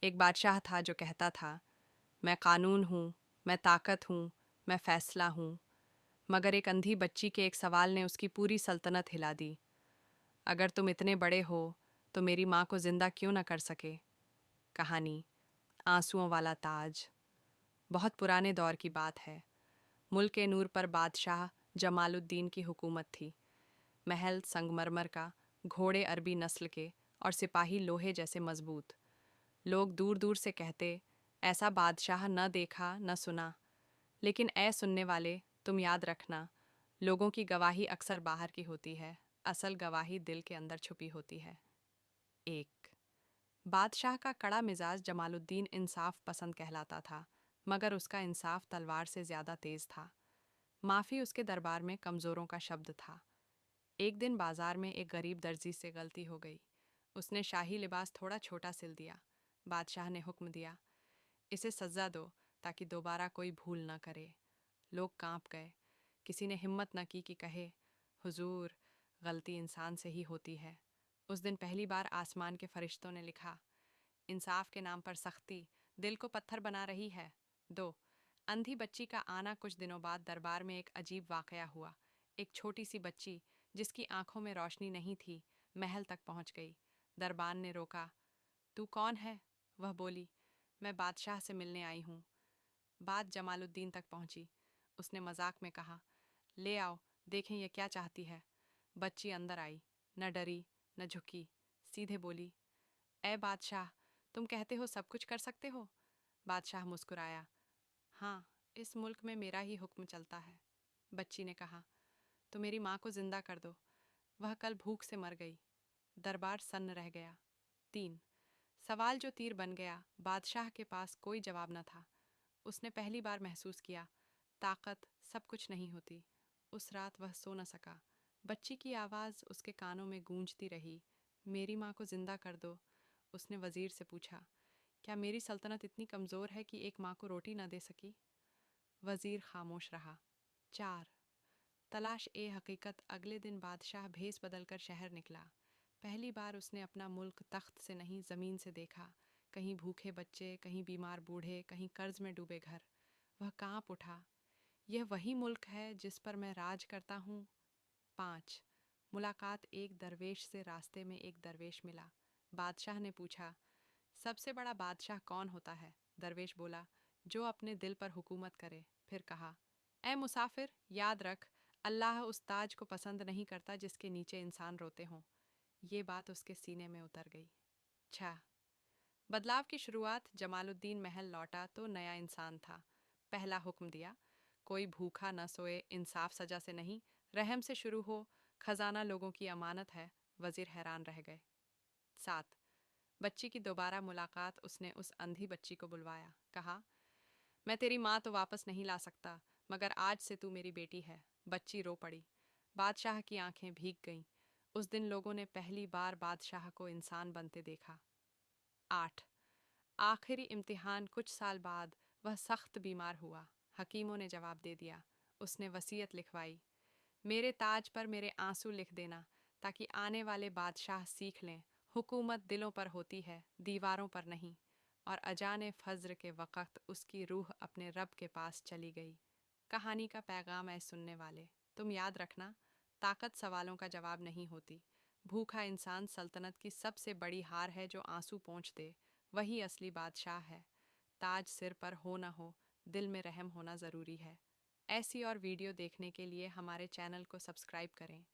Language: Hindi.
एक बादशाह था जो कहता था, मैं कानून हूँ, मैं ताकत हूँ, मैं फैसला हूँ। मगर एक अंधी बच्ची के एक सवाल ने उसकी पूरी सल्तनत हिला दी। अगर तुम इतने बड़े हो तो मेरी माँ को जिंदा क्यों न कर सके। कहानी आंसुओं वाला ताज। बहुत पुराने दौर की बात है। मुल्क ए नूर पर बादशाह जमालुद्दीन की हुकूमत थी। महल संगमरमर का, घोड़े अरबी नस्ल के और सिपाही लोहे जैसे मजबूत। लोग दूर दूर से कहते, ऐसा बादशाह न देखा न सुना। लेकिन ऐ सुनने वाले, तुम याद रखना, लोगों की गवाही अक्सर बाहर की होती है, असल गवाही दिल के अंदर छुपी होती है। एक बादशाह का कड़ा मिजाज जमालुद्दीन इंसाफ पसंद कहलाता था, मगर उसका इंसाफ तलवार से ज्यादा तेज था। माफी उसके दरबार में कमजोरों का शब्द था। एक दिन बाजार में एक गरीब दर्जी से गलती हो गई। उसने शाही लिबास थोड़ा छोटा सिल दिया। बादशाह ने हुक्म दिया, इसे सजा दो ताकि दोबारा कोई भूल न करे। लोग कांप गए। किसी ने हिम्मत न की कि कहे, हुजूर, गलती इंसान से ही होती है। उस दिन पहली बार आसमान के फरिश्तों ने लिखा, इंसाफ के नाम पर सख्ती दिल को पत्थर बना रही है। दो अंधी बच्ची का आना। कुछ दिनों बाद दरबार में एक अजीब वाकया हुआ। एक छोटी सी बच्ची, जिसकी आंखों में रोशनी नहीं थी, महल तक पहुंच गई। दरबान ने रोका, तू कौन है? वह बोली, मैं बादशाह से मिलने आई हूँ। बात जमालुद्दीन तक पहुंची। उसने मजाक में कहा, ले आओ, देखें ये क्या चाहती है। बच्ची अंदर आई, न डरी न झुकी, सीधे बोली, ए बादशाह, तुम कहते हो सब कुछ कर सकते हो। बादशाह मुस्कुराया, हाँ, इस मुल्क में मेरा ही हुक्म चलता है। बच्ची ने कहा, तो मेरी माँ को जिंदा कर दो, वह कल भूख से मर गई। दरबार सन्न रह गया। तीन सवाल जो तीर बन गया। बादशाह के पास कोई जवाब न था। उसने पहली बार महसूस किया, ताकत सब कुछ नहीं होती। उस रात वह सो न सका। बच्ची की आवाज़ उसके कानों में गूंजती रही, मेरी माँ को जिंदा कर दो। उसने वजीर से पूछा, क्या मेरी सल्तनत इतनी कमज़ोर है कि एक माँ को रोटी न दे सकी? वजीर खामोश रहा। चार तलाश ए हकीकत। अगले दिन बादशाह भेस बदलकर शहर निकला। पहली बार उसने अपना मुल्क तख्त से नहीं ज़मीन से देखा। कहीं भूखे बच्चे, कहीं बीमार बूढ़े, कहीं कर्ज में डूबे घर। वह कांप उठा, यह वही मुल्क है जिस पर मैं राज करता हूँ। 5 मुलाकात। एक दरवेश से रास्ते में एक दरवेश मिला। बादशाह ने पूछा, सबसे बड़ा बादशाह कौन होता है? दरवेश बोला, जो अपने दिल पर हुकूमत करे। फिर कहा, ए मुसाफिर, याद रख, अल्लाह उस ताज को पसंद नहीं करता जिसके नीचे इंसान रोते हों। ये बात उसके सीने में उतर गई। 6 बदलाव की शुरुआत। जमालुद्दीन महल लौटा तो नया इंसान था। पहला हुक्म दिया, कोई भूखा न सोए, इंसाफ सजा से नहीं, रहम से शुरू हो, खजाना लोगों की अमानत है। वजीर हैरान रह गए। 7 बच्ची की दोबारा मुलाकात। उसने उस अंधी बच्ची को बुलवाया, कहा, मैं तेरी माँ तो वापस नहीं ला सकता, मगर आज से तू मेरी बेटी है। बच्ची रो पड़ी। बादशाह की आंखें भीग गईं। उस दिन लोगों ने पहली बार बादशाह को इंसान बनते देखा। 8 आखिरी इम्तिहान। कुछ साल बाद वह सख्त बीमार हुआ। हकीमों ने जवाब दे दिया। उसने वसीयत लिखवाई, मेरे ताज पर मेरे आंसू लिख देना, ताकि आने वाले बादशाह सीख लें, हुकूमत दिलों पर होती है, दीवारों पर नहीं। और अजाने फज्र के वक़्त उसकी रूह अपने रब के पास चली गई। कहानी का पैगाम है सुनने वाले, तुम याद रखना, ताकत सवालों का जवाब नहीं होती। भूखा इंसान सल्तनत की सबसे बड़ी हार है। जो आंसू पोंछ दे, वही असली बादशाह है। ताज सिर पर हो ना हो, दिल में रहम होना ज़रूरी है। ऐसी और वीडियो देखने के लिए हमारे चैनल को सब्सक्राइब करें।